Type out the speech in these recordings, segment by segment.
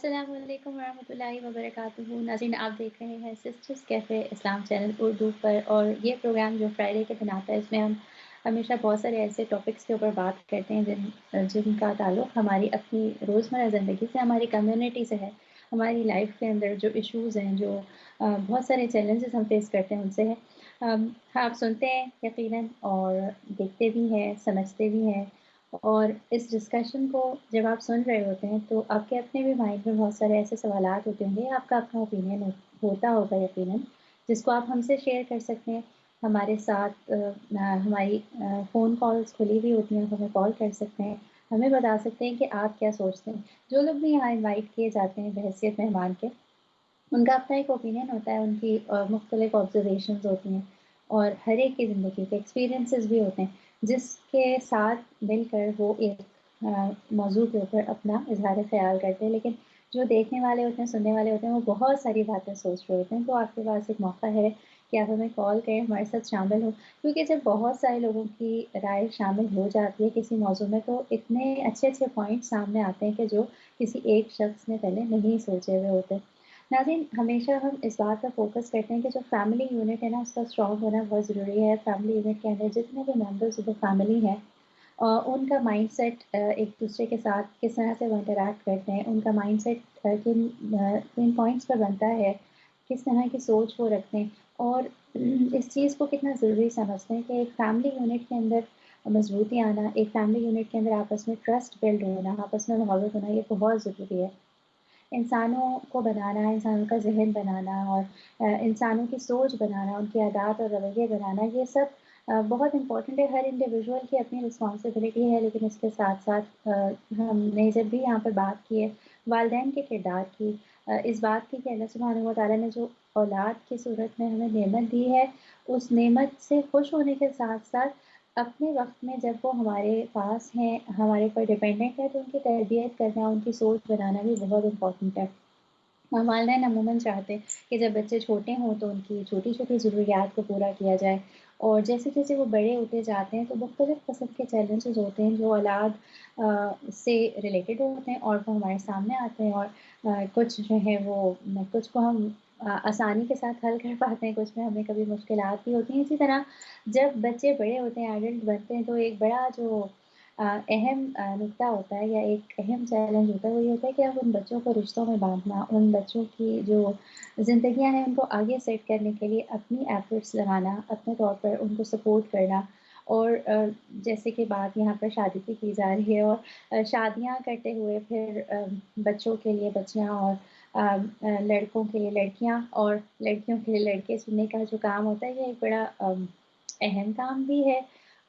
السلام علیکم ورحمۃ اللہ وبرکاتہ ناظرین، آپ دیکھ رہے ہیں سسٹرز کیفے اسلام چینل اردو پر، اور یہ پروگرام جو فرائیڈے کے دن آتا ہے اس میں ہم ہمیشہ بہت سارے ایسے ٹاپکس کے اوپر بات کرتے ہیں جن کا تعلق ہماری اپنی روزمرہ زندگی سے، ہماری کمیونٹی سے ہے، ہماری لائف کے اندر جو ایشوز ہیں، جو بہت سارے چیلنجز ہم فیس کرتے ہیں ان سے ہے۔ آپ سنتے ہیں یقیناً، اور دیکھتے بھی ہیں، سمجھتے بھی ہیں، اور اس ڈسکشن کو جب آپ سن رہے ہوتے ہیں تو آپ کے اپنے بھی مائنڈ میں بہت سارے ایسے سوالات ہوتے ہوں گے، آپ کا اپنا اوپینین ہوتا ہوگا یقیناً، جس کو آپ ہم سے شیئر کر سکتے ہیں۔ ہمارے ساتھ ہماری فون کالز کھلی ہوئی ہوتی ہیں، آپ ہمیں کال کر سکتے ہیں، ہمیں بتا سکتے ہیں کہ آپ کیا سوچتے ہیں۔ جو لوگ بھی یہاں انوائٹ کیے جاتے ہیں بحیثیت مہمان کے، ان کا اپنا ایک اوپینین ہوتا ہے، ان کی مختلف آبزرویشنز ہوتی ہیں، اور ہر ایک کی زندگی کے ایکسپیرینسز بھی ہوتے ہیں، جس کے ساتھ مل کر وہ ایک موضوع کے اوپر اپنا اظہار خیال کرتے ہیں۔ لیکن جو دیکھنے والے ہوتے ہیں، سننے والے ہوتے ہیں، وہ بہت ساری باتیں سوچ رہے ہوتے ہیں۔ تو آپ کے پاس ایک موقع ہے کہ آپ ہمیں کال کریں، ہمارے ساتھ شامل ہوں، کیونکہ جب بہت سارے لوگوں کی رائے شامل ہو جاتی ہے کسی موضوع میں، تو اتنے اچھے اچھے پوائنٹ سامنے آتے ہیں کہ جو کسی ایک شخص نے پہلے نہیں سوچے ہوئے ہوتے۔ ناظرین، ہمیشہ ہم اس بات پر فوکس کرتے ہیں کہ جو فیملی یونٹ ہے نا، اس کا اسٹرانگ ہونا بہت ضروری ہے۔ فیملی یونٹ کے اندر جتنے بھی ممبرس آف فیملی ہیں، ان کا مائنڈ سیٹ ایک دوسرے کے ساتھ کس طرح سے وہ انٹریکٹ کرتے ہیں، ان کا مائنڈ سیٹ کن پوائنٹس پر بنتا ہے، کس طرح کی سوچ وہ رکھتے ہیں، اور اس چیز کو کتنا ضروری سمجھتے ہیں کہ ایک فیملی یونٹ کے اندر مضبوطی آنا، ایک فیملی یونٹ کے اندر آپس میں ٹرسٹ بلڈ ہونا، آپس میں محبت ہونا، یہ بہت ضروری ہے۔ انسانوں کو بنانا، انسانوں کا ذہن بنانا، اور انسانوں کی سوچ بنانا، ان کی عادات اور رویے بنانا، یہ سب بہت امپورٹنٹ ہے۔ ہر انڈیویژول کی اپنی رسپانسبلٹی ہے، لیکن اس کے ساتھ ساتھ ہم نے جب بھی یہاں پر بات کی ہے والدین کے کردار کی، اس بات کی کہ اللہ سبحانہ و تعالیٰ نے جو اولاد کی صورت میں ہمیں نعمت دی ہے، اس نعمت سے خوش ہونے کے ساتھ ساتھ اپنے وقت میں جب وہ ہمارے پاس ہیں، ہمارے پر ڈپینڈنٹ ہے، تو ان کی تربیت کرنا، ان کی سوچ بنانا بھی بہت امپورٹنٹ ہے۔ والدین عموماً چاہتے ہیں کہ جب بچے چھوٹے ہوں تو ان کی چھوٹی چھوٹی ضروریات کو پورا کیا جائے، اور جیسے جیسے وہ بڑے ہوتے جاتے ہیں تو مختلف قسم کے چیلنجز ہوتے ہیں جو اولاد سے ریلیٹڈ ہوتے ہیں، اور وہ ہمارے سامنے آتے ہیں، اور کچھ جو ہے وہ کچھ کو ہم آسانی کے ساتھ حل کر پاتے ہیں، کچھ میں ہمیں کبھی مشکلات بھی ہوتی ہیں۔ اسی طرح جب بچے بڑے ہوتے ہیں، ایڈلٹ بنتے ہیں، تو ایک بڑا جو اہم نکتہ ہوتا ہے، یا ایک اہم چیلنج ہوتا ہے، وہ یہ ہوتا ہے کہ اب ان بچوں کو رشتوں میں باندھنا، ان بچوں کی جو زندگیاں ہیں ان کو آگے سیٹ کرنے کے لیے اپنی ایفرٹس لگانا، اپنے طور پر ان کو سپورٹ کرنا، اور جیسے کہ بات یہاں پر شادی کی جا رہی ہے، اور شادیاں کرتے ہوئے پھر بچوں کے لیے بچیاں، اور لڑکوں کے لیے لڑکیاں، اور لڑکیوں کے لیے لڑکے چننے کا جو کام ہوتا ہے، یہ ایک بڑا اہم کام بھی ہے،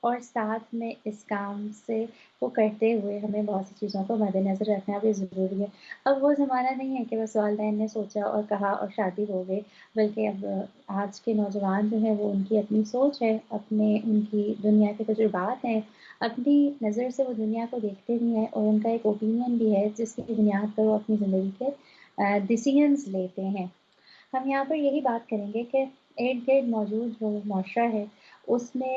اور ساتھ میں اس کام سے کو کرتے ہوئے ہمیں بہت سی چیزوں کو مد نظر رکھنا بھی ضروری ہے۔ اب وہ زمانہ نہیں ہے کہ بس والدین نے سوچا اور کہا اور شادی ہو گئی، بلکہ اب آج کے نوجوان جو ہیں وہ ان کی اپنی سوچ ہے، اپنے ان کی دنیا کے تجربات ہیں، اپنی نظر سے وہ دنیا کو دیکھتے بھی ہیں، اور ان کا ایک اوپینین بھی ہے جس کی بنیاد پر وہ اپنی زندگی کے ڈیسیژنز لیتے ہیں۔ ہم یہاں پر یہی بات کریں گے کہ ارد گرد موجود جو معاشرہ ہے اس میں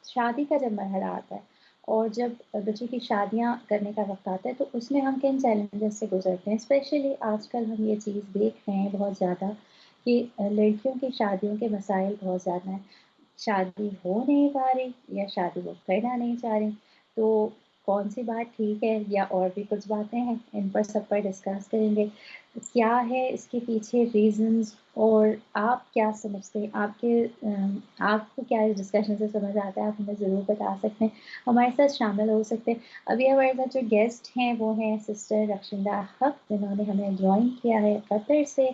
شادی کا جب مرحلہ آتا ہے، اور جب بچوں کی شادیاں کرنے کا وقت آتا ہے، تو اس میں ہم کن چیلنجز سے گزرتے ہیں۔ اسپیشلی آج کل ہم یہ چیز دیکھ رہے ہیں بہت زیادہ کہ لڑکیوں کی شادیوں کے مسائل بہت زیادہ ہیں، شادی ہو نہیں پا رہی، یا شادی وہ کرنا نہیں چاہ رہی، تو کون سی بات ٹھیک ہے، یا اور بھی کچھ باتیں ہیں، ان پر سب پر ڈسکس کریں گے۔ کیا ہے اس کے پیچھے ریزنز، اور آپ کیا سمجھتے ہیں، آپ کو کیا اس ڈسکشن سے سمجھ آتا ہے، آپ ہمیں ضرور بتا سکتے ہیں، ہمارے ساتھ شامل ہو سکتے ہیں۔ ابھی ہمارے ساتھ جو گیسٹ ہیں وہ ہیں سسٹر رخشندہ حق، جنہوں نے ہمیں جوائن کیا ہے قطر سے،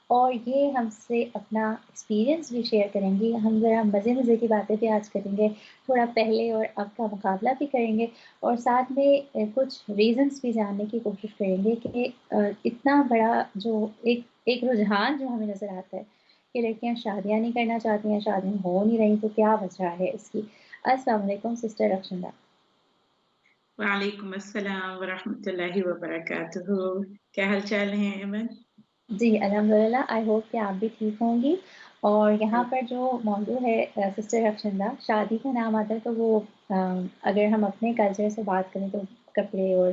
اور یہ ہم سے اپنا ایکسپیرینس بھی شیئر کریں گی۔ ہم ذرا مزے مزے کی باتیں بھی آج کریں گے، تھوڑا پہلے اور اب کا مقابلہ بھی کریں گے، اور ساتھ میں کچھ ریزنس بھی جاننے کی کوشش کریں گے کہ اتنا بڑا جو ایک رجحان جو ہمیں نظر آتا ہے کہ لڑکیاں شادیاں نہیں کرنا چاہتی ہیں، شادیاں ہو نہیں رہی، تو کیا وجہ ہے اس کی۔ السلام علیکم سسٹر رخشندہ۔ وعلیکم السلام ورحمۃ اللہ وبرکاتہ۔ کیا حال چال ہیں ایمن؟ جی الحمدللہ، آئی ہوپ کہ آپ بھی ٹھیک ہوں گی۔ اور یہاں پر جو موضوع ہے سسٹر رخشندہ، شادی کا نام آتا ہے تو وہ اگر ہم اپنے کلچر سے بات کریں تو کپڑے اور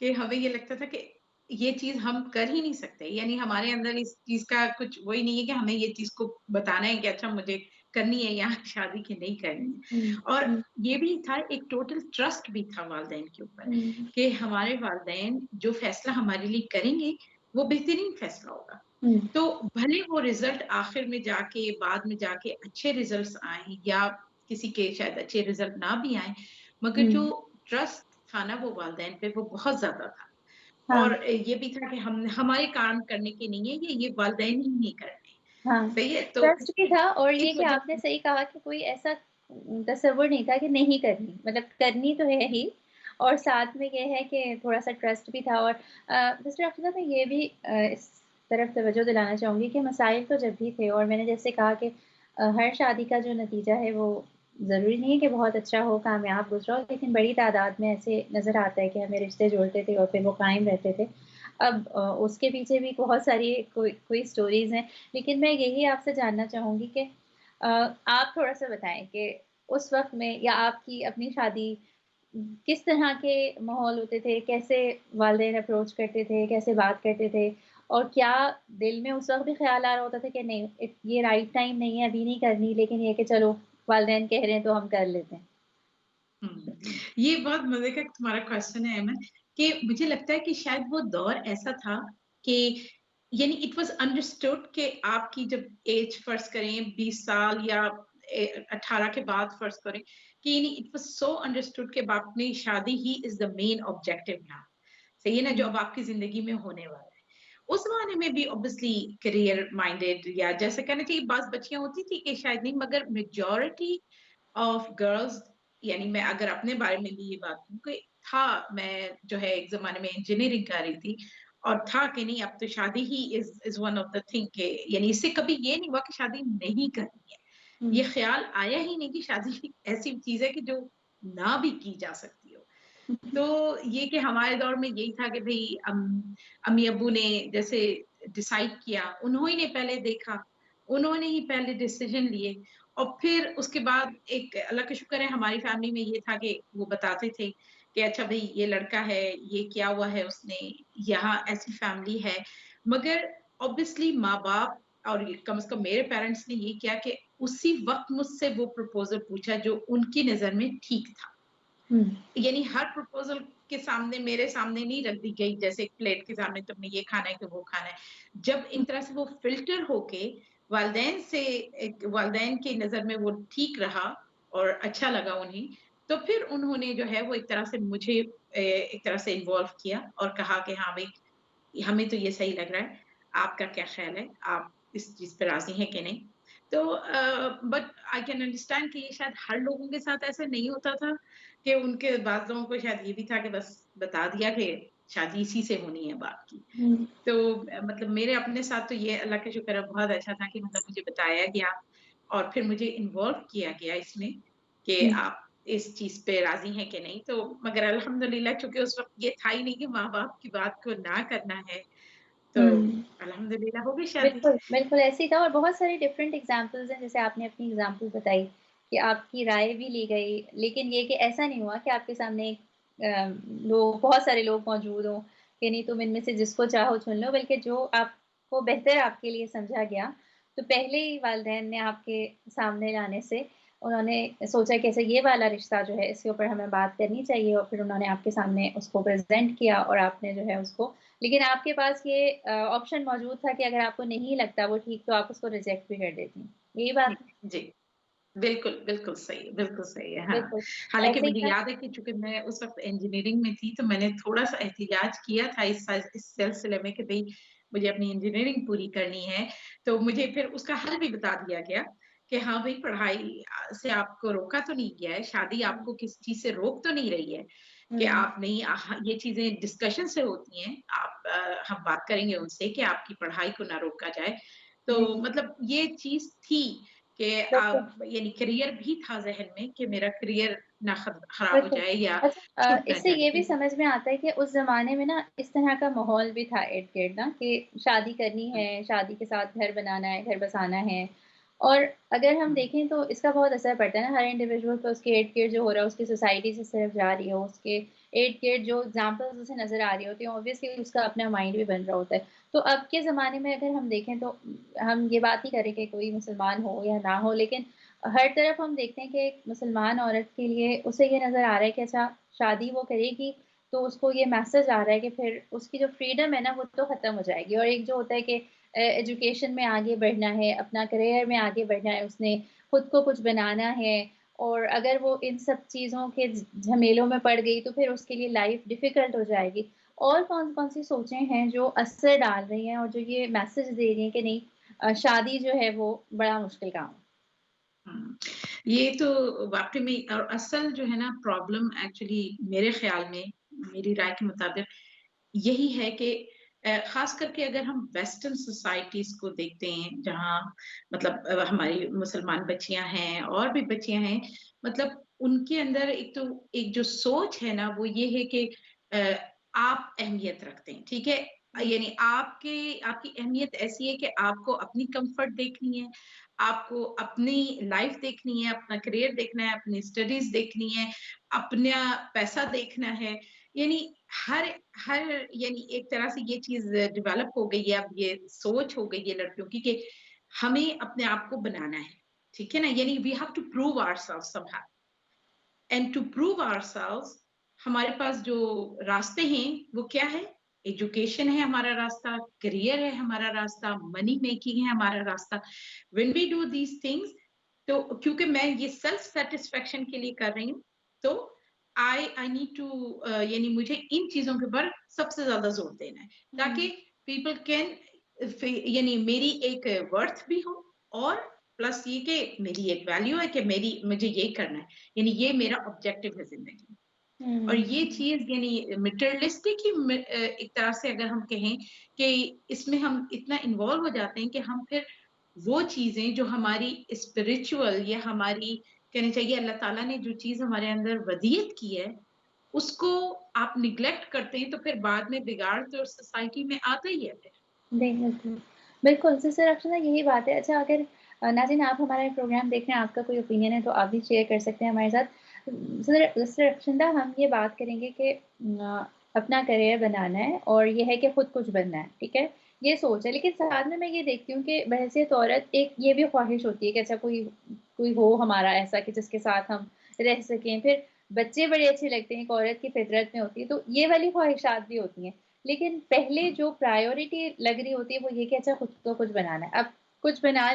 کہ ہمیں یہ لگتا تھا کہ یہ چیز ہم کر ہی نہیں سکتے، یعنی ہمارے اندر اس چیز کا کچھ وہی نہیں ہے کہ ہمیں یہ چیز کو بتانا ہے کہ اچھا مجھے کرنی ہے یا شادی کی نہیں کرنی ہے۔ ہوں، اور ہوں، یہ بھی تھا، ایک ٹوٹل ٹرسٹ بھی تھا والدین کے اوپر ہوں، کہ ہمارے والدین جو فیصلہ ہمارے لیے کریں گے وہ بہترین فیصلہ ہوگا۔ ہوں، تو بھلے وہ رزلٹ آخر میں جا کے بعد میں جا کے اچھے ریزلٹس آئیں یا کسی کے شاید اچھے رزلٹ نہ بھی آئیں، مگر جو ہوں، ٹرسٹ تھا نا وہ والدین پہ وہ بہت زیادہ تھا۔ ہاں، اور یہ بھی تھا کہ ہمارے کام کرنے کے نہیں ہے، یہ والدین ہی نہیں کرتے، ہاں، صحیح ہے؟ تو ٹرسٹ بھی تھا اور یہ اس کہ وجہ آپ نے سے صحیح کہا کہ کوئی ایسا تصور نہیں تھا کہ نہیں کرنی، مطلب کرنی تو ہے ہی اور ساتھ میں یہ ہے کہ تھوڑا-سا ٹرسٹ بھی تھا اور سسٹر افضہ میں یہ بھی اس طرف توجہ دلانا چاہوں گی کہ مسائل تو جب بھی تھے اور میں نے جیسے کہا کہ ہر شادی کا جو نتیجہ ہے وہ ضروری نہیں ہے کہ بہت اچھا ہو، کامیاب گزرا ہو، لیکن بڑی تعداد میں ایسے نظر آتا ہے کہ ہمیں رشتے جوڑتے تھے اور پھر وہ قائم رہتے تھے۔ اب اس کے پیچھے بھی بہت ساری کوئی اسٹوریز ہیں، لیکن میں یہی آپ سے جاننا چاہوں گی کہ آپ تھوڑا-سا بتائیں کہ اس وقت میں یا آپ کی اپنی شادی کس طرح کے ماحول ہوتے تھے؟ کیسے والدین اپروچ کرتے تھے؟ کیسے بات کرتے تھے؟ اور کیا دل میں اس وقت بھی خیال آ رہا ہوتا تھا کہ نہیں یہ رائٹ ٹائم نہیں ہے، ابھی نہیں کرنی، لیکن یہ کہ چلو والدین کہہ رہے ہیں تو ہم کر لیتے ہیں؟ یہ بہت مزے کا تمہارا کوشچن ہے احمد، کہ مجھے لگتا ہے کہ شاید وہ دور ایسا تھا کہ یعنی اٹ واز انڈرسٹوڈ کہ آپ کی جب ایج فرض کریں 20 سال یا 18 کے بعد فرض کریں کہ یعنی اٹ واز سو انڈرسٹوڈ کہ باپ نے شادی ہی از دا مین آبجیکٹو نا، صحیح ہے نا، جو ہوں، اب آپ کی زندگی میں ہونے والا ہے۔ اس زمانے میں بھی obviously کریئر مائنڈیڈ یا جیسے کہنا چاہیے بعض بچیاں ہوتی تھی کہ شاید نہیں، مگر میجورٹی آف گرلز، یعنی میں اگر اپنے بارے میں بھی یہ بات کہوں کہ تھا، میں جو ہے ایک زمانے میں انجینئرنگ کر رہی تھی اور تھا کہ نہیں اب تو شادی ہی is one of the thing کہ یعنی اس سے کبھی یہ نہیں ہوا کہ شادی نہیں کرنی ہے، ہوں، یہ خیال آیا ہی نہیں کہ شادی ایسی چیز ہے کہ جو نہ بھی کی جا سکتی ہو۔ تو یہ کہ ہمارے دور میں یہی تھا کہ بھئی امی ابو نے جیسے ڈیسائیڈ کیا، انہوں ہی نے پہلے دیکھا، انہوں نے ہی پہلے ڈیسیجن لیے، اور پھر اس کے بعد ایک اللہ کا شکر ہے ہماری فیملی میں یہ تھا کہ وہ بتاتے تھے کہ اچھا بھئی یہ لڑکا ہے، یہ کیا ہوا ہے اس نے، یہاں ایسی فیملی ہے، مگر obviously ماں باپ اور کم از کم میرے پیرنٹس نے یہ کیا کہ اسی وقت مجھ سے وہ پروپوزل پوچھا جو ان کی نظر میں ٹھیک تھا، ہوں، یعنی ہر پروپوزل کے سامنے میرے سامنے نہیں رکھ دی گئی جیسے ایک پلیٹ کے سامنے تم نے یہ کھانا ہے کہ وہ کھانا ہے، جب ایک طرح سے وہ فلٹر ہو کے والدین سے والدین کی نظر میں وہ ٹھیک رہا اور اچھا لگا انہیں، تو پھر انہوں نے جو ہے وہ ایک طرح سے مجھے ایک طرح سے انوالو کیا اور کہا کہ ہاں بھائی ہمیں تو یہ صحیح لگ رہا ہے، آپ کا کیا خیال ہے، آپ اس چیز پہ راضی ہیں کہ نہیں؟ تو بٹ آئی کین انڈرسٹینڈ کہ یہ شاید ہر لوگوں کے ساتھ ایسا نہیں ہوتا تھا، کہ ان کے بعض لوگوں کو شاید یہ بھی تھا کہ بس بتا دیا کہ شادی اسی سے ہونی ہے باپ کی۔ ہوں، تو مطلب میرے اپنے ساتھ تو یہ اللہ کا شکر ہے بہت اچھا تھا کہ مطلب مجھے بتایا گیا اور پھر مجھے انوالو کیا گیا اس میں کہ ہوں، آپ اس چیز پہ راضی ہیں کہ نہیں، تو مگر الحمدللہ چونکہ اس وقت یہ تھا ہی نہیں کہ ماں باپ کی بات کو نہ کرنا ہے، تو ہوں۔ الحمدللہ ہو گئی شادی۔ بالکل، بالکل ایسے ہی تھا اور بہت ساری ڈفرینٹ ایگزامپلز ہیں جیسے آپ نے اپنی ایگزامپل بتائی کہ آپ کی رائے بھی لی گئی، لیکن یہ کہ ایسا نہیں ہوا کہ آپ کے سامنے لوگ بہت سارے لوگ موجود ہوں کہ نہیں تم ان میں سے جس کو چاہو چن لو، بلکہ جو آپ کو بہتر آپ کے لیے سمجھا گیا، تو پہلے ہی والدین نے آپ کے سامنے لانے سے انہوں نے سوچا کہ ایسے یہ والا رشتہ جو ہے اس کے اوپر ہمیں بات کرنی چاہیے اور پھر انہوں نے آپ کے سامنے اس کو پریزینٹ کیا اور آپ نے جو ہے اس کو، لیکن آپ کے پاس یہ آپشن موجود تھا کہ اگر آپ کو نہیں لگتا وہ ٹھیک تو آپ اس کو ریجیکٹ بھی کر دیتی، یہی بات ہے؟ جی بالکل، بالکل صحیح، بالکل صحیح ہے، ہاں۔ بالکل، حالانکہ ایسے ہی مجھے تھا یاد ہے کہ چونکہ میں اس وقت انجینئرنگ میں تھی، تو میں نے تھوڑا-سا احتجاج کیا تھا اس سلسلے میں کہ بھئی مجھے اپنی انجینئرنگ پوری کرنی ہے، تو مجھے پھر اس کا حل بھی بتا دیا گیا کہ ہاں بھئی پڑھائی سے آپ کو روکا تو نہیں گیا ہے، شادی آپ کو کسی چیز سے روک تو نہیں رہی ہے کہ ہوں، آپ نہیں یہ چیزیں ڈسکشن سے ہوتی ہیں، آپ ہم بات کریں گے ان سے کہ آپ کی پڑھائی کو نہ روکا جائے۔ تو جی، مطلب یہ چیز تھی کہ بالکل، یعنی کریئر بھی تھا ذہن میں کہ میرا کریئر نہ خراب ہو بالکل۔ جائے یا اچھا چھوٹ نہ اس سے یہ جائے۔ بھی سمجھ میں آتا ہے کہ اس زمانے میں نا اس طرح کا ماحول بھی تھا ارد گرد نا کہ شادی کرنی ہے، شادی کے ساتھ گھر بنانا ہے، گھر بسانا ہے اور اگر ہم ہوں، دیکھیں تو اس کا بہت اثر پڑتا ہے نا ہر انڈیویجول پہ، اس کے ارد گرد جو ہو رہا ہے اس کی سوسائٹی سے صرف جا رہی ہو، اس کے ارد گرد جو ایگزامپلز اسے نظر آ رہی ہوتی ہیں، اوبویسلی اس کا اپنا مائنڈ بھی بن رہا ہوتا ہے۔ تو اب کے زمانے میں اگر ہم دیکھیں تو ہم یہ بات نہیں کریں کہ کوئی مسلمان ہو یا نہ ہو، لیکن ہر طرف ہم دیکھتے ہیں کہ ایک مسلمان عورت کے لیے اسے یہ نظر آ رہا ہے کہ اچھا شادی وہ کرے گی تو اس کو یہ میسج آ رہا ہے کہ پھر اس کی جو فریڈم ہے نا وہ تو ختم ہو جائے گی، اور ایک جو ہوتا ہے کہ ایجوکیشن میں آگے بڑھنا ہے، اپنا کریئر میں آگے بڑھنا ہے، اس نے خود کو کچھ بنانا ہے، اور اگر وہ ان سب چیزوں کے جھمیلوں میں پڑ گئی تو پھر اس کے لیے لائف ڈیفیکلٹ ہو جائے گی۔ اور کون کون سی سوچیں ہیں جو اثر ڈال رہی ہیں اور جو یہ میسج دے رہی ہیں کہ نہیں شادی جو ہے وہ بڑا مشکل کام ہے۔ ہوں۔ یہ تو واقعی میں، اور اصل جو ہے نا پرابلم ایکچولی میرے خیال میں، میری رائے کے مطابق یہی ہے کہ خاص کر کے اگر ہم ویسٹرن سوسائٹیز کو دیکھتے ہیں جہاں مطلب ہماری مسلمان بچیاں ہیں اور بھی بچیاں ہیں، مطلب ان کے اندر ایک جو سوچ ہے نا وہ یہ ہے کہ آپ اہمیت رکھتے ہیں، ٹھیک ہے، یعنی آپ کی اہمیت ایسی ہے کہ آپ کو اپنی کمفرٹ دیکھنی ہے، آپ کو اپنی لائف دیکھنی ہے، اپنا کریئر دیکھنا ہے، اپنی اسٹڈیز دیکھنی ہے، اپنا پیسہ دیکھنا ہے، یعنی ہر ہر یعنی ایک طرح سے یہ چیز ڈیولپ ہو گئی ہے، اب یہ سوچ ہو گئی ہے لڑکیوں کی کہ ہمیں اپنے آپ کو بنانا ہے، ٹھیک ہے نا، یعنی we have to prove ourself somehow, and to prove ourself ہمارے پاس جو راستے ہیں وہ کیا ہے؟ ایجوکیشن ہے ہمارا راستہ، کریئر ہے ہمارا راستہ، منی میکنگ ہے ہمارا راستہ۔ when we do these things، تو کیونکہ میں یہ سیلف سیٹسفیکشن کے لیے کر رہی ہوں، تو آئی نیڈ ٹو یعنی مجھے ان چیزوں کے اوپر سب سے زیادہ زور دینا ہے ہوں، تاکہ پیپل کین یعنی میری ایک ورتھ بھی ہو، اور پلس یہ کہ میری ایک ویلیو ہے کہ مجھے یہ کرنا ہے، یعنی یہ میرا آبجیکٹو ہے زندگی میں۔ اور ہوں، یہ چیز یعنی مٹیریلسٹک ہی ایک طرح سے اگر ہم کہیں کہ اس میں ہم اتنا انوالو ہو جاتے ہیں کہ ہم پھر وہ چیزیں جو ہماری اسپرچل یا ہماری کہنا چاہیے اللہ تعالیٰ نے جو چیز ہمارے اندر ودیت کی ہے اس کو آپ نگلیکٹ کرتے ہیں، تو پھر بعد میں بگاڑ تو سوسائٹی میں آتا ہی ہے پھر۔ بالکل، بالکل، سسٹر افشانہ یہی بات ہے۔ اچھا اگر ناظرین آپ ہمارا پروگرام دیکھ رہے ہیں، آپ کا کوئی اوپینین ہے تو آپ بھی شیئر کر سکتے ہیں ہمارے ساتھ۔ سسٹر افشندہ ہم یہ بات کریں گے کہ اپنا کریئر بنانا ہے اور یہ ہے کہ خود کچھ بننا ہے، ٹھیک ہے؟ یہ سوچ ہے، لیکن ساتھ میں یہ دیکھتی ہوں کہ بحیثیت عورت ایک یہ بھی خواہش ہوتی ہے کہ اچھا کوئی کوئی ہو ہمارا ایسا کہ جس کے ساتھ ہم رہ سکیں، پھر بچے بڑے اچھے لگتے ہیں، ایک عورت کی فطرت میں ہوتی ہے، تو یہ والی خواہشات بھی ہوتی ہیں۔ لیکن پہلے جو پرائیورٹی لگ رہی ہوتی ہے وہ یہ کہ اچھا خود کو کچھ بنانا ہے۔ اب کچھ بنا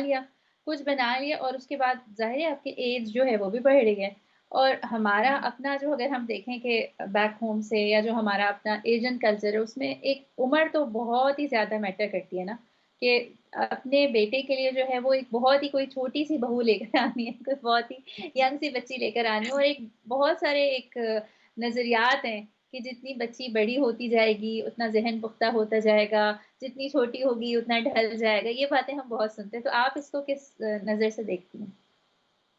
لیا اور اس کے بعد ظاہر ہے آپ کی ایج جو ہے وہ بھی بڑھ رہی ہے، اور ہمارا اپنا جو اگر ہم دیکھیں کہ بیک ہوم سے یا جو ہمارا اپنا ایشین کلچر ہے اس میں ایک عمر تو بہت ہی زیادہ میٹر کرتی ہے نا، کہ اپنے بیٹے کے لیے جو ہے وہ ایک بہت ہی کوئی چھوٹی سی بہو لے کر آنی ہے، کوئی بہت ہی ینگ سی بچی لے کر آنی ہے، اور ایک بہت سارے ایک نظریات ہیں کہ جتنی بچی بڑی ہوتی جائے گی اتنا ذہن پختہ ہوتا جائے گا، جتنی چھوٹی ہوگی اتنا ڈھل جائے گا، یہ باتیں ہم بہت سنتے ہیں، تو آپ اس کو کس نظر سے دیکھتی ہیں؟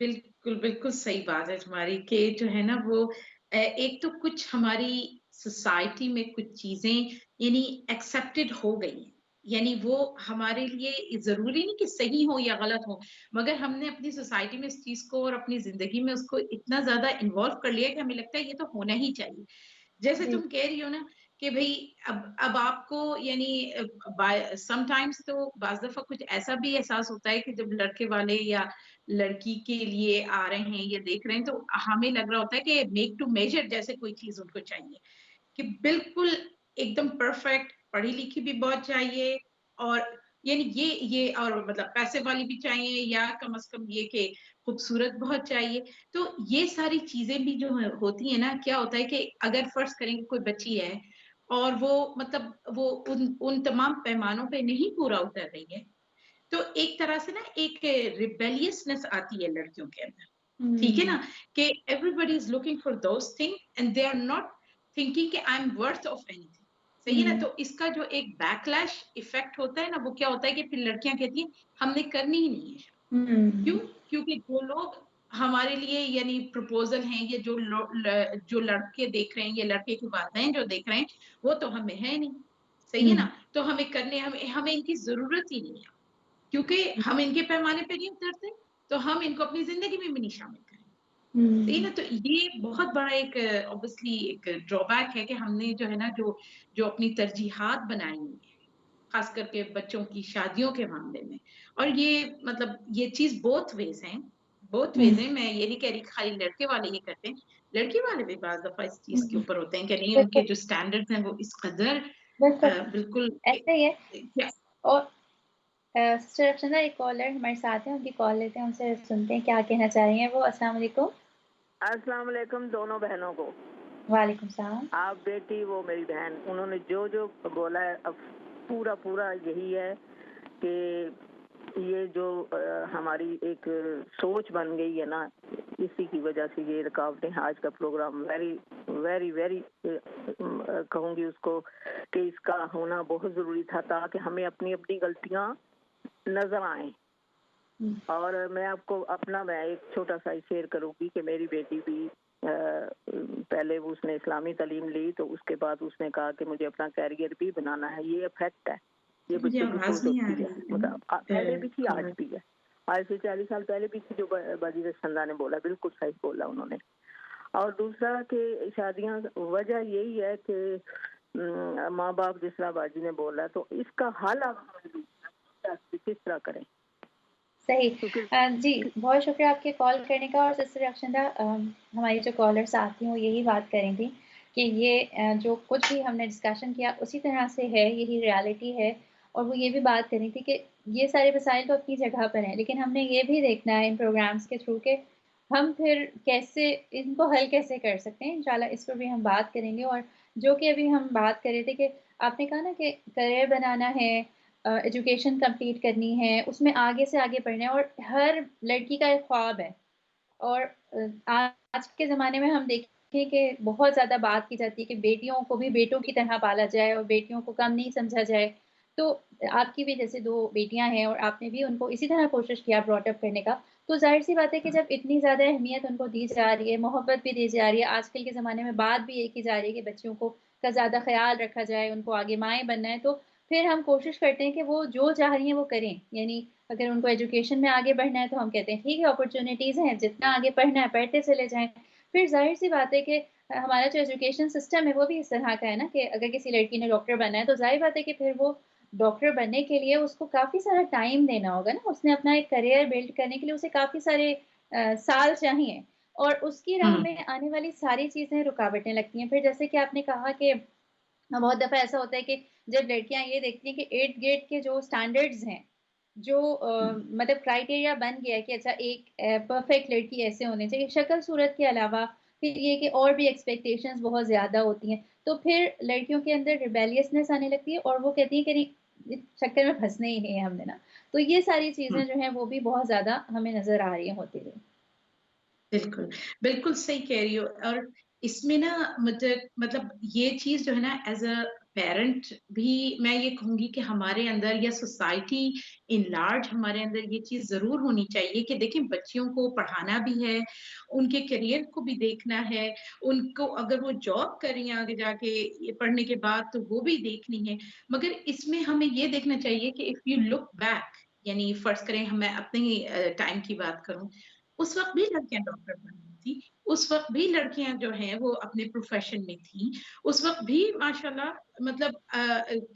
بالکل بالکل صحیح بات ہے تمہاری کہ جو ہے نا وہ ایک تو کچھ ہماری سوسائٹی میں کچھ چیزیں یعنی ایکسپٹیڈ ہو گئی ہیں، یعنی وہ ہمارے لیے ضروری نہیں کہ صحیح ہو یا غلط ہو، مگر ہم نے اپنی سوسائٹی میں اس چیز کو اور اپنی زندگی میں اس کو اتنا زیادہ انوالو کر لیا کہ ہمیں لگتا ہے یہ تو ہونا ہی چاہیے۔ جیسے جی، تم کہہ رہی ہو نا کہ بھئی اب آپ کو یعنی سم ٹائمز تو بعض دفعہ کچھ ایسا بھی احساس ہوتا ہے کہ جب لڑکے والے یا لڑکی کے لیے آ رہے ہیں یا دیکھ رہے ہیں تو ہمیں لگ رہا ہوتا ہے کہ میک ٹو میجر جیسے کوئی چیز ان کو چاہیے کہ بالکل ایک دم پرفیکٹ، پڑھی لکھی بھی بہت چاہیے، اور یعنی یہ اور مطلب پیسے والی بھی چاہیے، یا کم از کم یہ کہ خوبصورت بہت چاہیے۔ تو یہ ساری چیزیں بھی جو ہوتی ہیں نا، کیا ہوتا ہے کہ اگر فرض کریں کہ کوئی بچی ہے اور وہ مطلب وہ ان تمام پیمانوں پہ نہیں پورا اتر رہی ہے، تو ایک طرح سے نا ایک ریبیلیسنس آتی ہے لڑکیوں کے اندر، ٹھیک ہے ہوں، نا، کہ everybody is looking for those thing and they are not thinking کہ I am worth of any thing, صحیح ہے نا، ہوں، تو اس کا جو ایک بیک لیش افیکٹ ہوتا ہے نا وہ کیا ہوتا ہے کہ پھر لڑکیاں کہتی ہیں ہم نے کرنی ہی نہیں ہے، ہوں، کیوں؟ کیونکہ جو لوگ ہمارے لیے یعنی پروپوزل ہیں، یہ جو لڑکے دیکھ رہے ہیں یا لڑکے کی والدین جو دیکھ رہے ہیں وہ تو ہمیں ہے نہیں، صحیح ہے ہوں، نا، تو ہمیں ان کی ضرورت ہی نہیں ہے، کیونکہ ہم ان کے پیمانے پہ نہیں اترتے تو ہم ان کو اپنی زندگی میں بھی نہیں شامل کریں. تو یہ بہت بڑا ایک obviously ایک ڈرا بیک ہے کہ ہم نے جو ہے نا جو اپنی ترجیحات بنائی ہیں خاص کر کے بچوں کی شادیوں کے معاملے میں. اور یہ مطلب یہ چیز بوتھ ویز ہیں. میں یہ نہیں کہہ رہی خالی لڑکے والے یہ کرتے ہیں, لڑکی والے بھی بعض دفعہ اس چیز کے اوپر ہوتے ہیں کہ نہیں ان کے جو اسٹینڈرڈ ہیں وہ اس قدر بالکل ایسا ہی ہے. اور سسٹر افسانہ ایک کالر ہمارے ساتھ ہیں, ان کی کال لیتے ہیں, ان سے سنتے ہیں کیا کہنا چاہ رہی ہیں وہ. السلام علیکم. السلام علیکم دونوں بہنوں کو. وعلیکم السلام. آپ بیٹی وہ میری بہن, انہوں نے جو بولا ہے اب پورا یہی ہے کہ یہ جو ہماری ایک سوچ بن گئی ہے نا, اسی کی وجہ سے یہ رکاوٹیں. آج کا پروگرام ویری کہوں گی اس کو کہ اس کا ہونا بہت ضروری تھا تاکہ ہمیں اپنی غلطیاں نظر آئیں. اور میں آپ کو میں ایک چھوٹا سا شیئر کروں گی کہ میری بیٹی بھی پہلے اس نے اسلامی تعلیم لی, تو اس کے بعد اس نے کہا کہ مجھے اپنا کیریئر بھی بنانا ہے. یہ افیکٹ ہے, یہ بچوں کی سوچ ہوتی ہے. مطلب پہلے بھی تھی, آج بھی ہے. آج سے 40 سال پہلے بھی تھی جو باجی رسندہ نے بولا, بالکل صحیح بولا انہوں نے. اور دوسرا کہ شادیاں وجہ یہی ہے کہ ماں باپ جس طرح باجی نے بولا, تو اس کا حل آپ کس طرح کریں. صحیح. جی بہت شکریہ آپ کے کال کرنے کا. اور سسٹر رخشندہ ہماری جو کالرس آتی ہیں وہ یہی بات کریں تھیں کہ یہ جو کچھ بھی ہم نے ڈسکشن کیا اسی طرح سے ہے, یہی ریالٹی ہے. اور وہ یہ بھی بات کر رہی تھی کہ یہ سارے مسائل تو اپنی جگہ پر ہیں, لیکن ہم نے یہ بھی دیکھنا ہے ان پروگرامس کے تھرو کہ ہم پھر کیسے ان کو حل کیسے کر سکتے ہیں. انشاءاللہ اس پر بھی ہم بات کریں گے. اور جو کہ ابھی ہم بات کر رہے تھے کہ آپ نے کہا نا کہ کریئر بنانا ہے, ایجوکیشن کمپلیٹ کرنی ہے, اس میں آگے سے آگے پڑھنا ہے, اور ہر لڑکی کا ایک خواب ہے. اور آج کے زمانے میں ہم دیکھیں کہ بہت زیادہ بات کی جاتی ہے کہ بیٹیوں کو بھی بیٹوں کی طرح پالا جائے اور بیٹیوں کو کم نہیں سمجھا جائے. تو آپ کی بھی جیسے 2 بیٹیاں ہیں اور آپ نے بھی ان کو اسی طرح کوشش کیا براٹ اپ کرنے کا, تو ظاہر سی بات ہے کہ جب اتنی زیادہ اہمیت ان کو دی جا رہی ہے, محبت بھی دی جا رہی ہے, آج کل کے زمانے میں بات بھی یہ کی جا رہی ہے کہ بچوں کو کا زیادہ خیال رکھا جائے, ان کو آگے مائیں بننا ہے, تو پھر ہم کوشش کرتے ہیں کہ وہ جو چاہ رہی ہیں وہ کریں. یعنی اگر ان کو ایجوکیشن میں آگے بڑھنا ہے تو ہم کہتے ہیں ٹھیک ہے, اپرچونیٹیز ہیں, جتنا آگے پڑھنا ہے پڑھتے چلے جائیں. پھر ظاہر سی بات ہے کہ ہمارا جو ایجوکیشن سسٹم ہے وہ بھی اس طرح کا ہے نا کہ اگر کسی لڑکی نے ڈاکٹر بننا ہے تو ظاہر بات ہے کہ پھر وہ ڈاکٹر بننے کے لیے اس کو کافی سارا ٹائم دینا ہوگا نا, اس نے اپنا ایک کریئر بلڈ کرنے کے لیے اسے کافی سارے سال چاہیے, اور اس کی راہ میں آنے والی ساری چیزیں رکاوٹیں لگتی ہیں. پھر جیسے کہ آپ نے کہا کہ بہت دفعہ ایسا ہوتا ہے کہ جب لڑکیاں یہ دیکھتی ہیں کہ 8th گریڈ کے جو اسٹینڈرڈز ہیں, جو مطلب کرائٹیریا بن گیا ہے کہ اچھا ایک پرفیکٹ لڑکی ایسے ہونے چاہیے, شکل صورت کے علاوہ پھر یہ کہ اور بھی ایکسپیکٹیشنز بہت زیادہ ہوتی ہیں, تو پھر لڑکیوں کے اندر ریبیلیسنس آنے لگتی ہے اور وہ کہتی ہیں کہ نہیں چکر میں پھنسنے ہی نہیں ہے ہم نے نا. تو یہ ساری چیزیں جو ہیں وہ بھی بہت زیادہ ہمیں نظر آ رہی ہیں ہوتی ہوئی. بالکل صحیح کہہ رہی ہو. اور اس میں نا مطلب یہ چیز جو ہے نا ایز اے پیرنٹ بھی میں یہ کہوں گی کہ ہمارے اندر یا سوسائٹی ان لارج ہمارے اندر یہ چیز ضرور ہونی چاہیے کہ دیکھیں بچیوں کو پڑھانا بھی ہے, ان کے کیریئر کو بھی دیکھنا ہے, ان کو اگر وہ جاب کر رہی ہیں آگے جا کے پڑھنے کے بعد تو وہ بھی دیکھنی ہے. مگر اس میں ہمیں یہ دیکھنا چاہیے کہ اف یو لک بیک, یعنی فرض کریں میں اپنے ہی ٹائم کی بات کروں, اس وقت بھی لڑکیاں ڈاکٹر بن رہی تھی, اس وقت بھی لڑکیاں جو ہیں وہ اپنے پروفیشن میں تھیں, اس وقت بھی ماشاءاللہ مطلب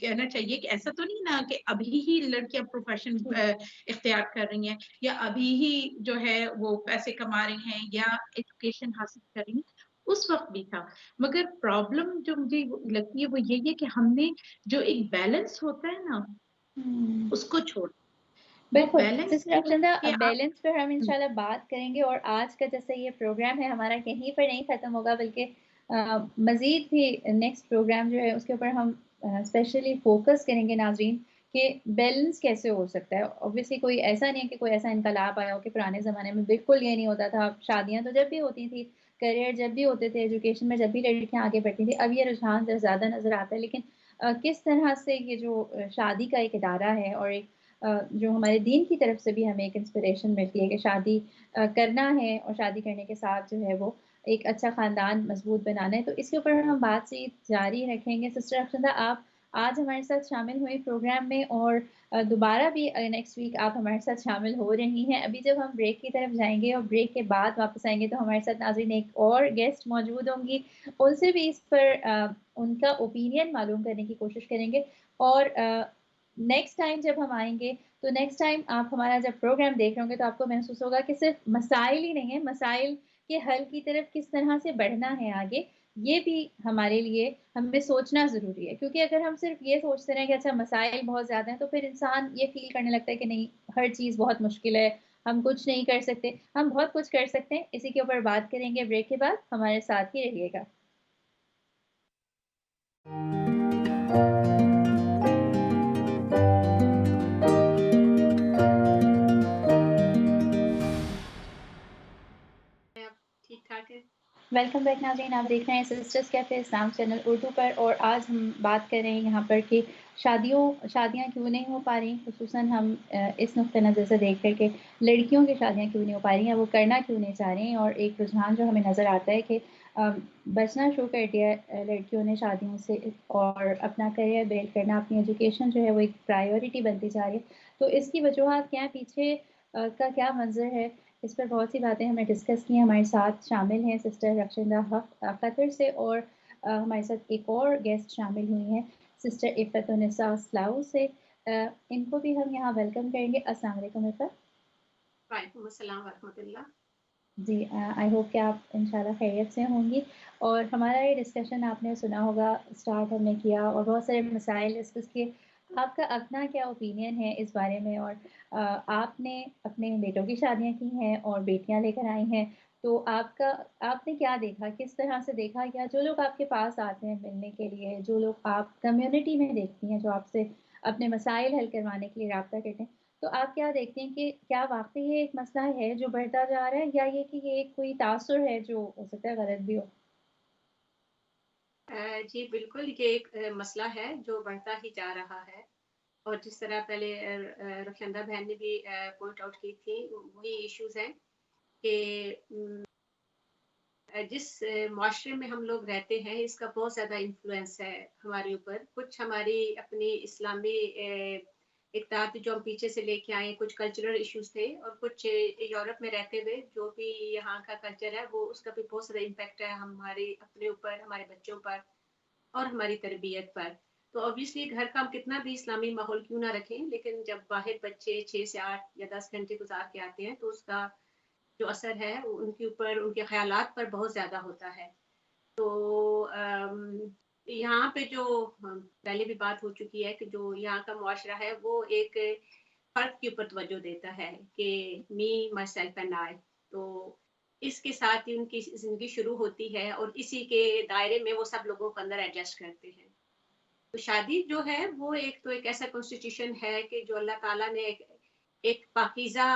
کہنا چاہیے کہ ایسا تو نہیں نا کہ ابھی ہی لڑکیاں پروفیشن اختیار کر رہی ہیں یا ابھی ہی جو ہے وہ پیسے کما رہی ہیں یا ایجوکیشن حاصل کر رہی ہیں, اس وقت بھی تھا. مگر پرابلم جو مجھے لگتی ہے وہ یہی ہے کہ ہم نے جو ایک بیلنس ہوتا ہے نا اس کو چھوڑ. بالکل سسٹر افسندہ, بیلنس پر ہم انشاءاللہ بات کریں گے. اور آج کا جیسے یہ پروگرام ہے ہمارا کہیں پر نہیں ختم ہوگا, بلکہ مزید بھی نیکسٹ پروگرام جو ہے اس کے اوپر ہم اسپیشلی فوکس کریں گے ناظرین کہ بیلنس کیسے ہو سکتا ہے. اوبویسلی کوئی ایسا نہیں ہے کہ کوئی ایسا انقلاب آیا ہو کہ پرانے زمانے میں بالکل یہ نہیں ہوتا تھا. شادیاں تو جب بھی ہوتی تھی, کریئر جب بھی ہوتے تھے, ایجوکیشن میں جب بھی لڑکیاں آگے بڑھتی تھیں, اب یہ رجحان زیادہ نظر آتا ہے. لیکن کس طرح سے یہ جو شادی کا ایک ادارہ ہے اور ایک جو ہمارے دین کی طرف سے بھی ہمیں ایک انسپریشن ملتی ہے کہ شادی کرنا ہے اور شادی کرنے کے ساتھ جو ہے وہ ایک اچھا خاندان مضبوط بنانا ہے, تو اس کے اوپر ہم بات چیت جاری رکھیں گے. سسٹر افسندہ آپ آج ہمارے ساتھ شامل ہوئی پروگرام میں، اور دوبارہ بھی نیکسٹ ویک آپ ہمارے ساتھ شامل ہو رہی ہیں۔ ابھی جب ہم بریک کی طرف جائیں گے اور بریک کے بعد واپس آئیں گے تو ہمارے ساتھ ناظرین ایک اور گیسٹ موجود ہوں گی، ان سے بھی اس پر ان کا اوپینین معلوم کرنے کی کوشش کریں گے۔ اور نیکسٹ ٹائم جب ہم آئیں گے تو نیکسٹ ٹائم آپ ہمارا جب پروگرام دیکھ رہے ہوں گے تو آپ کو محسوس ہوگا کہ صرف مسائل ہی نہیں ہیں، مسائل کے حل کی طرف کس طرح سے بڑھنا ہے آگے، یہ بھی ہمارے لیے ہمیں سوچنا ضروری ہے۔ کیونکہ اگر ہم صرف یہ سوچتے رہیں کہ اچھا مسائل بہت زیادہ ہیں تو پھر انسان یہ فیل کرنے لگتا ہے کہ نہیں، ہر چیز بہت مشکل ہے، ہم کچھ نہیں کر سکتے۔ ہم بہت کچھ کر سکتے ہیں، اسی کے اوپر بات کریں گے بریک کے بعد۔ ہمارے ساتھ ہی رہیے گا۔ ٹھیک ٹھاک ہے۔ ویلکم بیک ناظرین، آپ دیکھ رہے ہیں سسٹرز کیفے اسلام چینل اردو پر، اور آج ہم بات کر رہے ہیں یہاں پر کہ شادیاں کیوں نہیں ہو پا رہی، خصوصاً ہم اس نقطۂ نظر سے دیکھ کر کہ لڑکیوں کی شادیاں کیوں نہیں ہو پا رہی ہیں، وہ کرنا کیوں نہیں چاہ رہی ہیں۔ اور ایک رجحان جو ہمیں نظر آتا ہے کہ بچنا شروع کر دیا لڑکیوں نے شادیوں سے، اور اپنا کریئر بلڈ کرنا، اپنی ایجوکیشن جو ہے وہ ایک پرائیورٹی بنتی جا رہی ہے۔ تو اس کی وجوہات کیا ہیں، پیچھے کا کیا منظر ہے، اس پر بہت سی باتیں ہم نے ڈسکس کی ہیں۔ ہمارے ساتھ شامل ہیں سسٹر رخشندہ حق قطر سے، اور ہمارے ساتھ ایک اور گیسٹ شامل ہوئی ہیں سسٹر عفت النساء سلاؤ سے۔ ان کو بھی ہم یہاں ویلکم کریں گے۔ السلام علیکم عفت۔ وعلیکم السلام ورحمۃ اللہ۔ جی آئی ہوپ کہ آپ انشاءاللہ خیریت سے ہوں گی۔ اور ہمارا یہ ڈسکشن آپ نے سنا ہوگا، اسٹارٹ ہم نے کیا اور بہت سارے مسائل ڈسکس کیے۔ آپ کا اپنا کیا اوپینین ہے اس بارے میں، اور آپ نے اپنے بیٹوں کی شادیاں کی ہیں اور بیٹیاں لے کر آئی ہیں، تو آپ نے کیا دیکھا، کس طرح سے دیکھا، یا جو لوگ آپ کے پاس آتے ہیں ملنے کے لیے، جو لوگ آپ کمیونٹی میں دیکھتی ہیں جو آپ سے اپنے مسائل حل کروانے کے لیے رابطہ کرتے ہیں، تو آپ کیا دیکھتے ہیں کہ کیا واقعی یہ ایک مسئلہ ہے جو بڑھتا جا رہا ہے، یا یہ کہ یہ ایک کوئی تاثر ہے جو ہو سکتا ہے غلط بھی ہو؟ جی بالکل، یہ ایک مسئلہ ہے جو بڑھتا ہی جا رہا ہے، اور جس طرح پہلے رخشندہ بہن نے بھی پوائنٹ آؤٹ کی تھی، وہی ایشوز ہیں کہ جس معاشرے میں ہم لوگ رہتے ہیں اس کا بہت زیادہ انفلوئنس ہے ہمارے اوپر۔ کچھ ہماری اپنی اسلامی اقدار جو ہم پیچھے سے لے کے آئے، کچھ کلچرل ایشوز تھے، اور کچھ یورپ میں رہتے ہوئے جو بھی یہاں کا کلچر ہے وہ اس کا بھی بہت زیادہ امپیکٹ ہے ہمارے اپنے اوپر، ہمارے بچوں پر اور ہماری تربیت پر۔ تو obviously گھر کا ہم کتنا بھی اسلامی ماحول کیوں نہ رکھیں، لیکن جب باہر بچے 6 سے 8 یا 10 گھنٹے گزار کے آتے ہیں تو اس کا جو اثر ہے وہ ان کے اوپر، ان کے خیالات پر بہت زیادہ ہوتا ہے۔ تو یہاں پہ جو پہلے بھی بات ہو چکی ہے کہ جو یہاں کا معاشرہ ہے وہ ایک فرد کے اوپر توجہ دیتا ہے کہ می مائی سیلف اینڈ آئی، تو اس کے ساتھ ہی ان کی زندگی شروع ہوتی ہے، اور اسی کے دائرے میں وہ سب لوگوں کے اندر ایڈجسٹ کرتے ہیں۔ تو شادی جو ہے وہ ایک ایسا کانسٹیٹیوشن ہے کہ جو اللہ تعالیٰ نے ایک پاکیزہ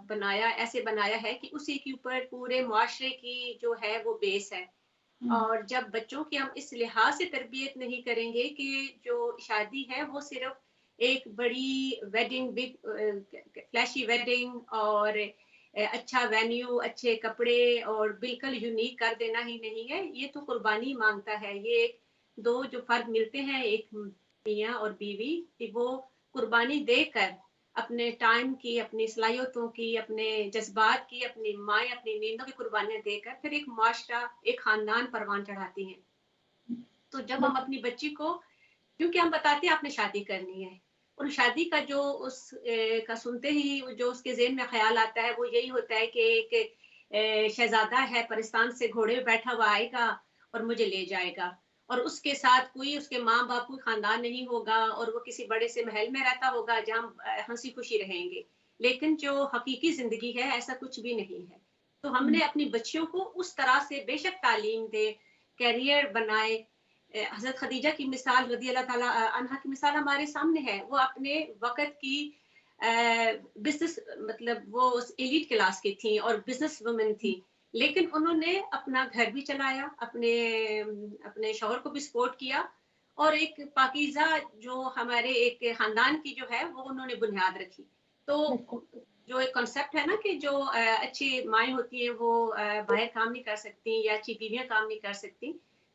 بنایا، ایسے بنایا ہے کہ اسی کے اوپر پورے معاشرے کی جو ہے وہ بیس ہے۔ اور جب بچوں کی ہم اس لحاظ سے تربیت نہیں کریں گے کہ جو شادی ہے وہ صرف ایک بڑی ویڈنگ، بگ فلیشی ویڈنگ اور اچھا وینیو، اچھے کپڑے اور بالکل یونیک کر دینا ہی نہیں ہے، یہ تو قربانی مانگتا ہے۔ یہ ایک دو جو فرد ملتے ہیں، ایک میاں اور بیوی، وہ قربانی دے کر اپنے ٹائم کی، اپنی صلاحیتوں کی، اپنے جذبات کی، اپنی مائیں، اپنی نیندوں کی قربانیاں دے کر پھر ایک معاشرہ، ایک خاندان پروان چڑھاتی ہیں۔ تو جب ہم اپنی بچی کو، کیونکہ ہم بتاتے ہیں آپ نے شادی کرنی ہے، اور شادی کا جو اس کا سنتے ہی جو اس کے ذہن میں خیال آتا ہے وہ یہی ہوتا ہے کہ ایک شہزادہ ہے پرستان سے گھوڑے پہ بیٹھا ہوا آئے گا اور مجھے لے جائے گا، اور اس کے ساتھ کوئی اس کے ماں باپ کوئی خاندان نہیں ہوگا، اور وہ کسی بڑے سے محل میں رہتا ہوگا جہاں ہنسی خوشی رہیں گے۔ لیکن جو حقیقی زندگی ہے ایسا کچھ بھی نہیں ہے۔ تو ہم نے اپنی بچیوں کو اس طرح سے بے شک تعلیم دے، کیریئر بنائے۔ حضرت خدیجہ کی مثال رضی اللہ تعالیٰ عنہا کی مثال ہمارے سامنے ہے، وہ اپنے وقت کی بزنس، مطلب وہ ایلیٹ کلاس کی تھیں اور بزنس وومن تھی، لیکن انہوں نے اپنا گھر بھی چلایا، اپنے شوہر کو بھی سپورٹ کیا، اور ایک پاکیزہ جو ہمارے ایک خاندان کی جو ہے وہ انہوں نے بنیاد رکھی۔ تو جو ایک کنسپٹ ہے نا کہ جو اچھی مائیں ہوتی ہیں وہ باہر کام نہیں کر سکتی یا اچھی بیویاں کام نہیں کر سکتی،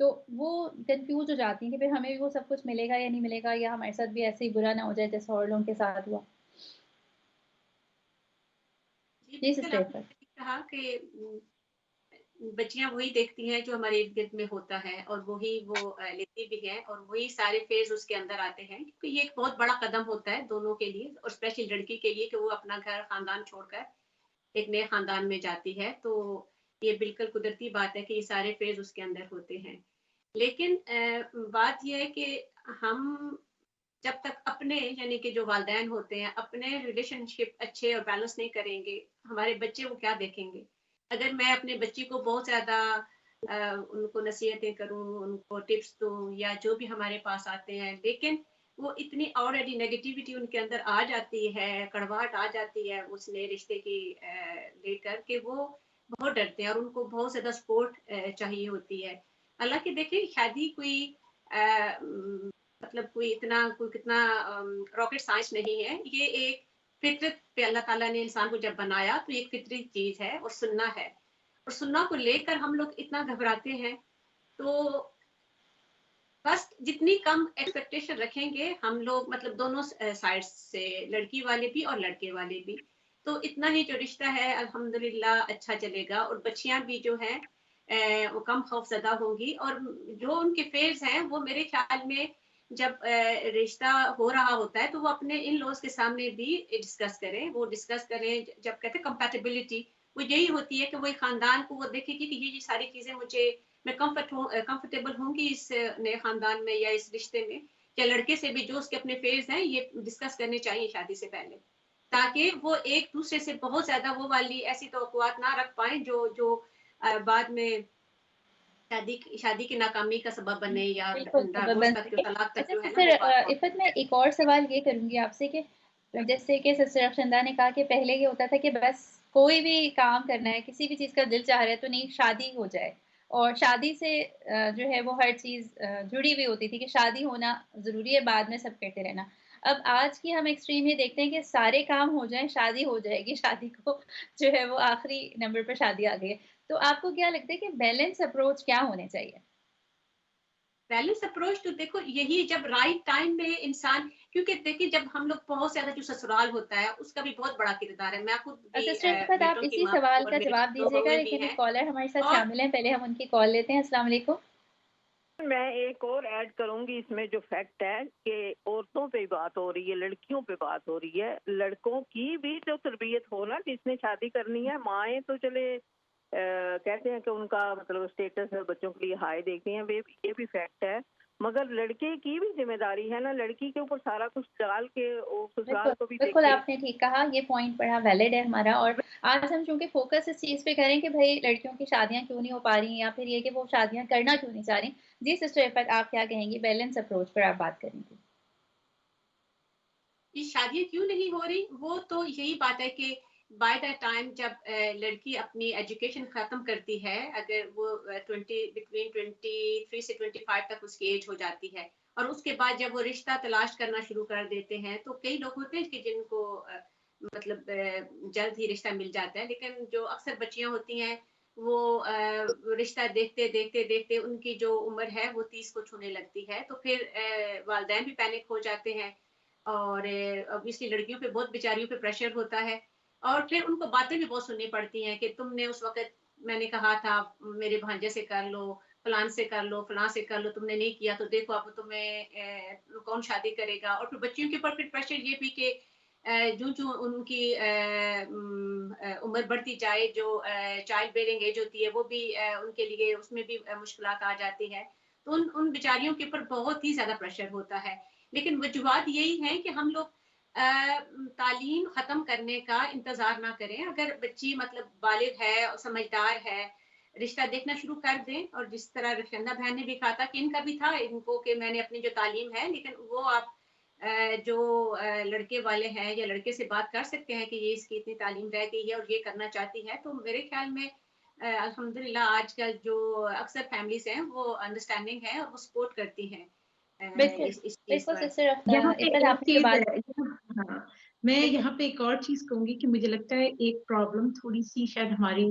تو وہ کنفیوز ہو جاتی ہیں کہ پھر ہمیں بھی وہ سب کچھ ملے گا یا نہیں ملے گا، یا ہمارے ساتھ بھی ایسے ہی برا نہ ہو جائے جیسے اور لوگوں کے ساتھ ہوا. جی جی بالکل، سسٹر آپ نے عفت. صحیح کہا کہ بچیاں وہی دیکھتی ہیں جو ہمارے ارد گرد میں ہوتا ہے، اور وہی وہ لیتی بھی ہیں، اور وہی سارے فیز اس کے اندر آتے ہیں، کیونکہ یہ ایک بہت بڑا قدم ہوتا ہے دونوں کے لیے، اور اسپیشلی لڑکی کے لیے کہ وہ اپنا گھر خاندان چھوڑ کر ایک نئے خاندان میں جاتی ہے. تو یہ بالکل قدرتی بات ہے کہ یہ سارے فیز اس کے اندر ہوتے ہیں. لیکن بات یہ ہے کہ ہم جب تک اپنے یعنی کہ جو والدین ہوتے ہیں اپنے ریلیشن شپ اچھے اور بیلنس نہیں کریں گے، ہمارے بچے وہ کیا دیکھیں گے؟ اگر میں اپنے بچی کو بہت زیادہ ان کو نصیحتیں کروں، ان کو ٹپس دوں یا جو بھی ہمارے پاس آتے ہیں، لیکن وہ اتنی آلریڈی نیگیٹیوٹی ان کے اندر آ جاتی ہے، کڑواہٹ آ جاتی ہے اس نئے رشتے کی لے کر، کہ وہ بہت ڈرتے ہیں اور ان کو بہت زیادہ سپورٹ چاہیے ہوتی ہے. حالانکہ دیکھیں شادی کوئی مطلب کوئی کتنا راکٹ سائنس نہیں ہے، یہ ایک فطرت پہ اللہ تعالیٰ نے انسان کو جب بنایا تو ایک فطری چیز ہے اور سننا ہے، اور سننا کو لے کر ہم لوگ اتنا گھبراتے ہیں. تو بس جتنی کم ایکسپیکٹیشن رکھیں گے ہم لوگ، مطلب دونوں سائڈ سے، لڑکی والے بھی اور لڑکے والے بھی، تو اتنا ہی جو رشتہ ہے الحمدللہ اچھا چلے گا، اور بچیاں بھی جو ہیں وہ کم خوف زدہ ہوں گی. اور جو ان کے فیز ہیں وہ میرے خیال میں جب رشتہ ہو رہا ہوتا ہے تو وہ اپنے ان لوز کے سامنے بھی ڈسکس کریں، وہ ڈسکس کریں. جب کہتے ہیں کمپیٹیبلٹی، وہ یہی ہوتی ہے کہ وہ خاندان کو وہ دیکھے گی کہ یہ ساری چیزیں مجھے، میں کمفرٹیبل ہوں گی اس نئے خاندان میں یا اس رشتے میں، یا لڑکے سے بھی جو اس کے اپنے فیز ہیں یہ ڈسکس کرنے چاہیے شادی سے پہلے، تاکہ وہ ایک دوسرے سے بہت زیادہ وہ والی ایسی توقعات نہ رکھ پائیں جو بعد میں شادی کی ناکامی کا سبب بنے یا بالکل سبب ڈائیورس بن تک جو سکے. طلاق تک اچھا جو ہے نا سسٹر وہ بات پہنچ عفت، میں جائے. ایک اور سوال یہ کروں گی آپ سے کہ جیسے کہ سسٹر افشندہ نے کہا کہ پہلے یہ ہوتا تھا کہ بس کوئی بھی کام کرنا ہے، کسی بھی چیز کا دل چاہ رہا ہے تو نہیں شادی ہو جائے، اور شادی سے جو ہے وہ ہر چیز جڑی ہوئی ہوتی تھی کہ شادی ہونا ضروری ہے، بعد میں سب کرتے رہنا. اب آج کی ہم ایکسٹریم یہ دیکھتے ہیں کہ سارے کام ہو جائیں شادی ہو جائے گی، شادی کو جو ہے وہ آخری نمبر پر شادی آ گئی ہے. تو آپ کو کیا لگتا ہے کہ بیلنس اپروچ کیا ہونے چاہیے؟ بیلنس اپروچ تو دیکھو یہی جب رائٹ ٹائم میں انسان، کیونکہ دیکھیں جب ہم لوگ بہت زیادہ جو سسرال ہوتا ہے اس کا بھی بہت بڑا کردار ہے. میں خود بھی سسٹر عفت، آپ بیٹوں کی اسی ماں ہوں سوال اور کا میرے جواب دو دیجیے گا، بہویں بھی لیکن ایک ہیں. کالر ہمارے ساتھ اور شامل ہیں، پہلے ہم ان کی کال لیتے ہیں. السلام علیکم. میں ایک اور ایڈ کروں گی اس میں، جو فیکٹ ہے کہ عورتوں پہ بات ہو رہی ہے، لڑکیوں پہ بات ہو رہی ہے، لڑکوں کی بھی جو تربیت ہو نا، جس نے شادی کرنی ہے، مائیں تو چلے کہتے ہیں کہ ان کا مطلب اسٹیٹس ہے بچوں کے لیے ہائی دیکھتی ہیں، یہ بھی فیکٹ ہے، مگر لڑکے کی بھی ذمہ داری ہے نا، لڑکی کے اوپر سارا کچھ ڈال کے وہ بالکل سسرال کو بھی بالکل، دیکھے. آپ نے ٹھیک کہا، یہ پوائنٹ بڑا ویلڈ ہے ہمارا. اور آج ہم چونکہ فوکس اس چیز پہ کریں کہ بھائی لڑکیوں کی شادیاں کیوں نہیں ہو پا رہی، یا پھر یہ کہ وہ شادیاں کرنا کیوں نہیں چاہ رہی. جی سسٹر عفت، آپ کیا کہیں گی؟ بیلنس اپروچ پر آپ بات کریں گی. یہ شادیاں کیوں نہیں ہو رہی، وہ تو یہی بات ہے کہ بائی دا ٹائم جب لڑکی اپنی ایجوکیشن ختم کرتی ہے، اگر وہ بٹوین 23 سے 25 تک اس کی ایج ہو جاتی ہے، اور اس کے بعد جب وہ رشتہ تلاش کرنا شروع کر دیتے ہیں، تو کئی لوگ ہوتے ہیں کہ جن کو مطلب جلد ہی رشتہ مل جاتا ہے، لیکن جو اکثر بچیاں ہوتی ہیں وہ رشتہ دیکھتے دیکھتے دیکھتے ان کی جو عمر ہے وہ 30 کو چھونے لگتی ہے، تو پھر والدین بھی پینک ہو جاتے ہیں، اور obviously لڑکیوں پہ بہت بیچاریوں پہ پریشر ہوتا ہے، اور پھر ان کو باتیں بھی بہت سننی پڑتی ہیں کہ تم نے اس وقت، میں نے کہا تھا میرے بھانجے سے کر لو، فلان سے کر لو، فلان سے کر لو، تم نے نہیں کیا تو دیکھو اب تمہیں کون شادی کرے گا. اور پھر بچیوں کے اوپر پھر پریشر یہ بھی کہ جو ان کی عمر بڑھتی جائے، جو چائلڈ بیئرنگ ایج ہوتی ہے وہ بھی ان کے لیے اس میں بھی مشکلات آ جاتی ہے، تو ان بیچاریوں کے اوپر بہت ہی زیادہ پریشر ہوتا ہے. لیکن وجوہات یہی ہیں کہ ہم لوگ تعلیم ختم کرنے کا انتظار نہ کریں. اگر بچی مطلب بالغ ہے، سمجھدار ہے، رشتہ دیکھنا شروع کر دیں. اور جس طرح رفیندہ بہن نے بھی کہا تھا کہ ان کا بھی تھا ان کو کہ میں نے اپنی جو تعلیم ہے، لیکن وہ آپ جو لڑکے والے ہیں یا لڑکے سے بات کر سکتے ہیں کہ یہ اس کی اتنی تعلیم رہ گئی ہے اور یہ کرنا چاہتی ہے. تو میرے خیال میں الحمدللہ آج کل جو اکثر فیملیز ہیں وہ انڈرسٹینڈنگ ہے اور وہ سپورٹ کرتی ہیں بالکل اس چیز بالکل پر. سسٹر یہاں پہ عفت، ایک آپ نے جو چیز بات، ہے، ہاں میں بالکل یہاں پہ ایک اور چیز کہوں گی کہ مجھے لگتا ہے ایک پرابلم تھوڑی سی شاید ہماری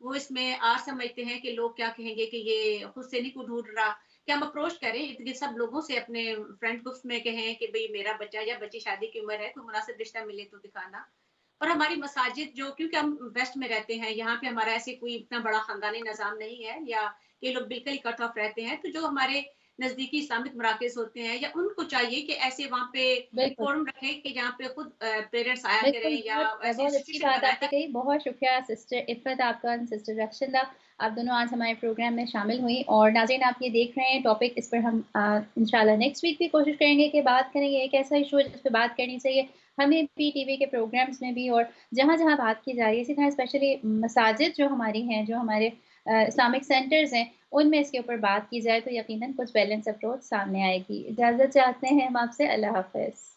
وہ اس میں آر سمجھتے ہیں کہ لوگ کیا کہیں گے کہ یہ خود سے نہیں کو ڈھونڈ رہا، کہ ہم اپروچ کریں اتنے سب لوگوں سے، اپنے فرینڈ گروپس میں کہیں کہ بھئی میرا بچہ یا بچی شادی کی عمر ہے، کوئی مناسب رشتہ ملے تو دکھانا۔ اور ہماری مساجد جو، کیونکہ ہم ویسٹ میں رہتے ہیں، یہاں پہ ہمارا ایسے کوئی اتنا بڑا خاندانی نظام نہیں ہے، یا یہ لوگ بالکل ہی کٹ آف رہتے ہیں، تو جو ہمارے نزدیکی اسلامک مراکز ہوتے ہیں، یا ان کو چاہیے کہ ایسے وہاں پہ بالکل فورم رکھیں کہ جہاں پہ خود پیرنٹس آیا بالکل، کریں یا ایسی بہت اچھی انسٹیٹیوشن بات بنائے آپ نے کہی، بہت شکریہ سسٹر عفت آپ کا، سسٹر رخشندہ، آپ دونوں آج ہمارے پروگرام میں شامل ہوئی۔ اور ناظرین آپ یہ دیکھ رہے ہیں ٹاپک، اس پر ہم انشاءاللہ نیکسٹ ویک بھی کوشش کریں گے کہ بات کریں گے، ایک ایسا ایشو ہے جس پہ بات کرنی چاہیے ہمیں بھی، ٹی وی کے پروگرامز میں بھی، اور جہاں جہاں بات کی جا رہی ہے، اسی طرح اسپیشلی مساجد جو ہماری ہیں، جو ہمارے اسلامک سینٹرز ہیں، ان میں اس کے اوپر بات کی جائے تو یقیناً کچھ بیلنس اپروچ سامنے آئے گی۔ اجازت چاہتے ہیں ہم آپ سے، اللہ حافظ۔